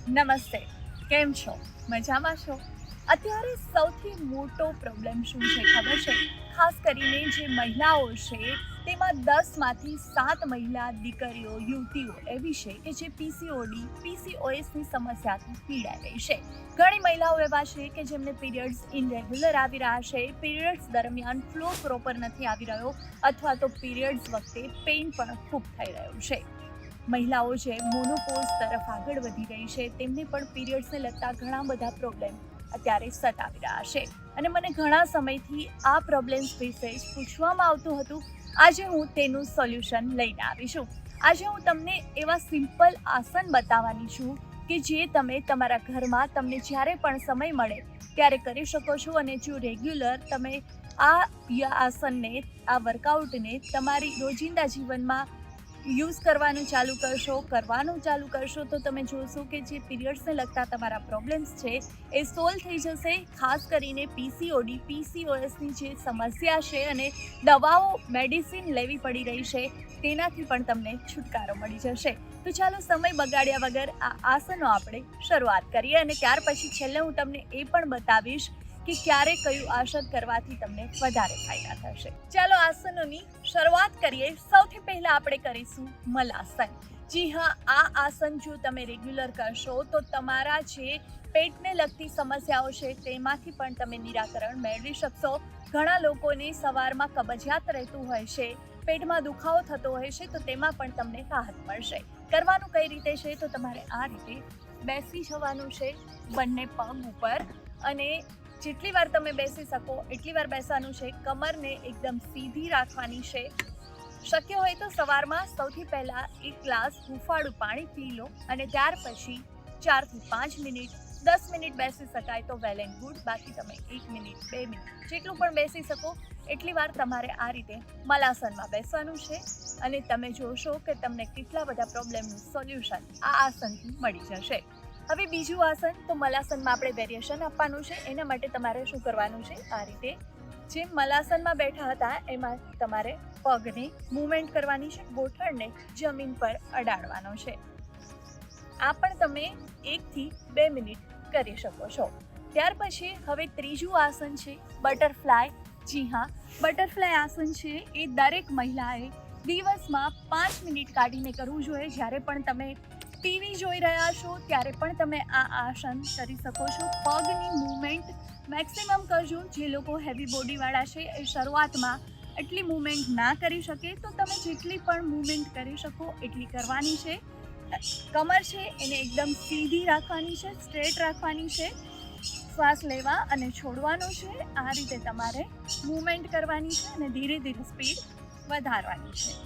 નમસ્તે, કેમ છો? મજામાં છો? અત્યારે સૌથી મોટો પ્રોબ્લેમ શું છે ખબર છે? ખાસ કરીને જે મહિલાઓ છે તેમાં 10માંથી 7 મહિલા દીકરીઓ, યુવતીઓ એવી છે કે જે પીસીઓડી, પીસીઓએસની સમસ્યાથી પીડાઈ રહી છે. ઘણી મહિલાઓ એવા છે કે જેમને પીરિયડ્સ ઇનરેગ્યુલર આવી રહ્યા છે, પીરિયડ્સ દરમિયાન ફ્લો પ્રોપર નથી આવી રહ્યો અથવા તો પીરિયડ્સ વખતે પેઇન પણ ખૂબ થઈ રહ્યું છે. મહિલાઓ જે મોનોપોઝ તરફ આગળ વધી રહી છે તેમને પણ પીરિયડ્સને લગતા ઘણા બધા પ્રોબ્લેમ અત્યારે સતાવી રહ્યા છે અને મને ઘણા સમયથી આ પ્રોબ્લેમ્સ વિશે જ પૂછવામાં આવતું હતું. આજે હું તેનું સોલ્યુશન લઈને આવી છું. આજે હું તમને એવા સિમ્પલ આસન બતાવવાની છું કે જે તમે તમારા ઘરમાં તમને જ્યારે પણ સમય મળે ત્યારે કરી શકો છો અને જો રેગ્યુલર તમે આ આસનને, આ વર્કઆઉટને તમારી રોજિંદા જીવનમાં યુઝ કરવાનું ચાલુ કરશો તો તમે જોશો કે જે પીરિયડ્સને લગતા તમારા પ્રોબ્લેમ્સ છે એ સોલ્વ થઈ જશે. ખાસ કરીને પીસીઓડી, પીસીઓએસની જે સમસ્યા છે અને દવાઓ, મેડિસિન લેવી પડી રહી છે તેનાથી પણ તમને છુટકારો મળી જશે. તો ચાલો સમય બગાડ્યા વગર આ આસનો આપણે શરૂઆત કરીએ અને ત્યાર પછી છેલ્લે હું તમને એ પણ બતાવીશ કે ક્યારે કયું આસન કરવાથી તમને વધારે ફાયદા થશે. ચાલો આસનોની શરૂઆત કરીએ. સૌથી પહેલા આપણે કરીશું મલાસન. જી હા, આ આસન જો તમે રેગ્યુલર કરશો તો તમારા જે પેટને લગતી સમસ્યાઓ છે તેમાંથી પણ તમે નિરાકરણ મેળવી શકશો. ઘણા લોકોને સવારમાં કબજિયાત રહેતું હોય છે, પેટમાં દુખાવો થતો હોય છે તો તેમાં પણ તમને રાહત મળશે. કરવાનું કઈ રીતે છે તો તમારે આ રીતે બેસી જવાનું છે બંને પગ ઉપર અને જેટલી વાર તમે બેસી શકો એટલી વાર બેસવાનું છે. કમરને એકદમ સીધી રાખવાની છે. શક્ય હોય તો સવારમાં સૌથી પહેલાં 1 ગ્લાસ હૂંફાળું પાણી પી લો અને ત્યાર પછી 4 થી 5 મિનિટ, 10 મિનિટ બેસી શકાય તો વેલ એન્ડ ગુડ. બાકી તમે 1 મિનિટ, 2 મિનિટ જેટલું પણ બેસી શકો એટલી વાર તમારે આ રીતે મલાસનમાં બેસવાનું છે અને તમે જોશો કે તમને કેટલા બધા પ્રોબ્લેમનું સોલ્યુશન આ આસનથી મળી જશે. હવે બીજું આસન, તો મલાસનમાં આપણે વેરિએશન આપવાનું છે. એના માટે તમારે શું કરવાનું છે, આ રીતે જેમ મલાસનમાં બેઠા હતા એમાં તમારે પગને મૂવમેન્ટ કરવાની છે, ગોઠણને જમીન પર અડાડવાનો છે. આ પણ તમે 1 થી 2 મિનિટ કરી શકો છો. ત્યાર પછી હવે ત્રીજું આસન છે બટરફ્લાય. જી હા, બટરફ્લાય આસન છે એ દરેક મહિલાએ દિવસમાં 5 મિનિટ કાઢીને કરવું જોઈએ. જ્યારે પણ તમે ટીવી જોઈ રહ્યા છો ત્યારે પણ તમે આ આસન કરી શકો છો. પગની મૂવમેન્ટ મેક્સિમમ કરજો. જે લોકો હેવી બોડીવાળા છે એ શરૂઆતમાં એટલી મૂવમેન્ટ ના કરી શકે તો તમે જેટલી પણ મૂવમેન્ટ કરી શકો એટલી કરવાની છે. કમર છે એને એકદમ સીધી રાખવાની છે, સ્ટ્રેટ રાખવાની છે. શ્વાસ લેવા અને છોડવાનો છે. આ રીતે તમારે મૂવમેન્ટ કરવાની છે અને ધીરે ધીરે સ્પીડ વધારવાની છે.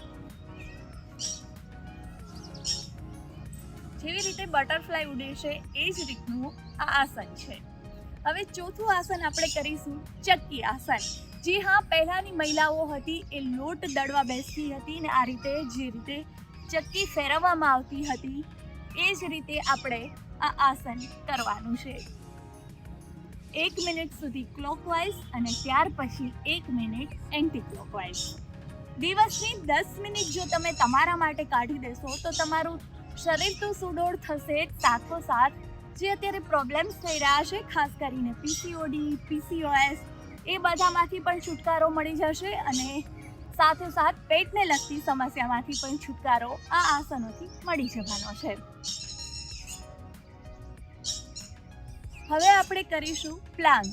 જેવી રીતે બટરફ્લાય ઉડે છે એ જ રીતનું આ આસન છે. હવે ચોથું આસન આપણે કરીશું ચક્કી આસન. જી હા, પહેલાની મહિલાઓ હતી એ લોટ દળવા બેસતી હતી ને આ રીતે જે રીતે ચક્કી ફેરવવામાં આવતી હતી એ જ રીતે આપણે આ આસન કરવાનું છે. 1 મિનિટ સુધી ક્લોકવાઇઝ અને ત્યાર પછી 1 મિનિટ એન્ટી ક્લોકવાઇઝ. દિવસની 10 મિનિટ જો તમે તમારા માટે કાઢી દેશો તો તમારું શરીર તો સુડોળ થશે, સાથોસાથ જે અત્યારે પ્રોબ્લેમ્સ થઈ રહ્યા છે ખાસ કરીને પીસીઓડી, પીસીઓએસ એ બધામાંથી પણ છુટકારો મળી જશે અને સાથોસાથ પેટને લગતી સમસ્યામાંથી પણ છુટકારો આ આસનોથી મળી જવાનો છે. હવે આપણે કરીશું પ્લાંક.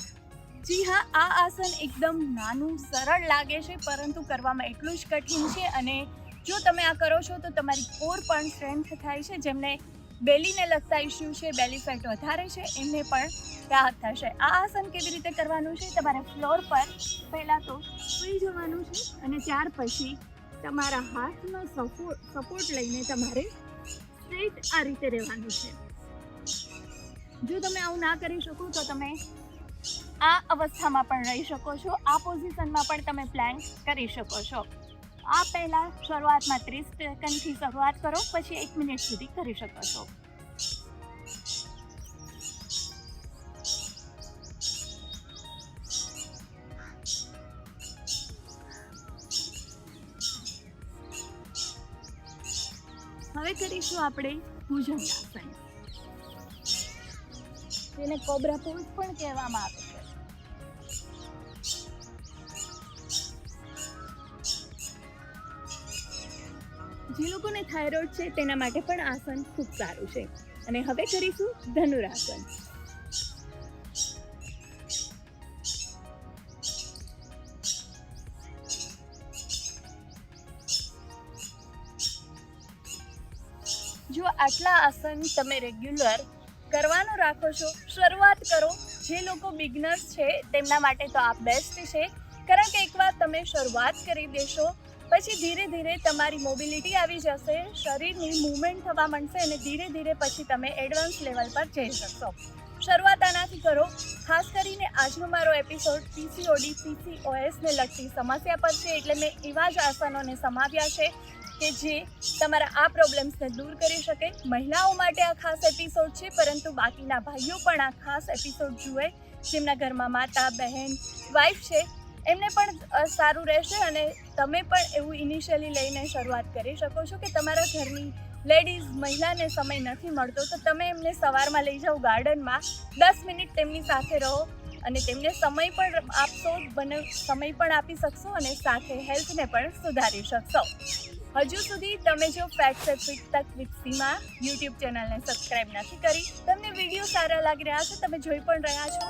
જી હા, આ આસન એકદમ નાનું, સરળ લાગે છે પરંતુ કરવામાં એટલું જ કઠિન છે અને જો તમે આ કરો છો તો તમારી કોર પણ સ્ટ્રેન્થ થાય છે. જેમને બેલીને લગતા ઇસ્યુ છે, બેલી ફેટ વધારે છે, એમને પણ રાહત થશે. આ આસન કેવી રીતે કરવાનું છે, તમારે ફ્લોર પર પહેલાં તો સૂઈ જવાનું છે અને ત્યાર પછી તમારા હાથનો સપોર્ટ લઈને તમારે સ્ટ્રેટ આ રીતે રહેવાનું છે. જો તમે આવું ના કરી શકો તો તમે આ અવસ્થામાં પણ રહી શકો છો. આ પોઝિશનમાં પણ તમે પ્લાન્ક કરી શકો છો. આ પહેલાં શરૂઆતમાં 30 સેકન્ડથી શરૂઆત કરો, પછી 1 મિનિટ સુધી કરી શકો છો. હવે કરીશું આપણે ભુજંગાસન. જેને કોબ્રા પોઝ પણ કહેવામાં આવે છે. જે લોકોને થાઇરોઇડ છે તેના માટે પણ આસન ખૂબ સારું છે. અને હવે કરીશું ધનુરાસન. જો આટલા આસન તમે રેગ્યુલર કરવાનું રાખો છો, શરૂઆત કરો. જે લોકો બિગનર્સ છે તેમના માટે તો આ બેસ્ટ છે, કારણ કે એકવાર તમે શરૂઆત કરી દેશો પછી ધીરે ધીરે તમારી મોબિલિટી આવી જશે, શરીરની મૂવમેન્ટ થવા માંડશે અને ધીરે ધીરે પછી તમે એડવાન્સ લેવલ પર જઈ શકશો. શરૂઆત આનાથી કરો. ખાસ કરીને આજનો મારો એપિસોડ પીસીઓડી પીસીઓએસને લગતી સમસ્યા પર છે, એટલે મેં એવા જ આસનોને સમાવ્યા છે કે જે તમારા આ પ્રોબ્લેમ્સને દૂર કરી શકે. મહિલાઓ માટે આ ખાસ એપિસોડ છે, પરંતુ બાકીના ભાઈઓ પણ આ ખાસ એપિસોડ જુએ. જેમના ઘરમાં માતા, બહેન, વાઈફ છે એમને પણ સારું રહેશે અને તમે પણ એવું ઇનિશિયલી લઈને શરૂઆત કરી શકો છો કે તમારા ઘરની લેડીઝ મહિલાને સમય નથી મળતો તો તમે એમને સવારમાં લઈ જાઓ ગાર્ડનમાં, 10 મિનિટ તેમની સાથે રહો અને તેમને સમય પણ આપશો, સમય પણ આપી શકશો અને સાથે હેલ્થને પણ સુધારી શકશો. હજુ સુધી તમે જો ફેક્ટ છે ફિટ તક વિથ સીમા યુટ્યુબ ચેનલને સબસ્ક્રાઇબ નથી કરી, તમને વિડીયો સારા લાગી રહ્યા છે, તમે જોઈ પણ રહ્યા છો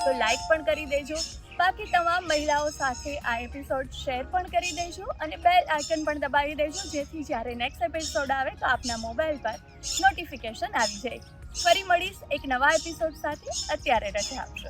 તો લાઈક પણ કરી દેજો. બાકી તમામ મહિલાઓ સાથે આ એપિસોડ શેર પણ કરી દેજો અને બેલ આઇકન પણ દબાવી દેજો, જેથી જ્યારે નેક્સ્ટ એપિસોડ આવે તો આપના મોબાઈલ પર નોટિફિકેશન આવી જાય. ફરી મળીશ એક નવા એપિસોડ સાથે. અત્યારે રજા આપશો.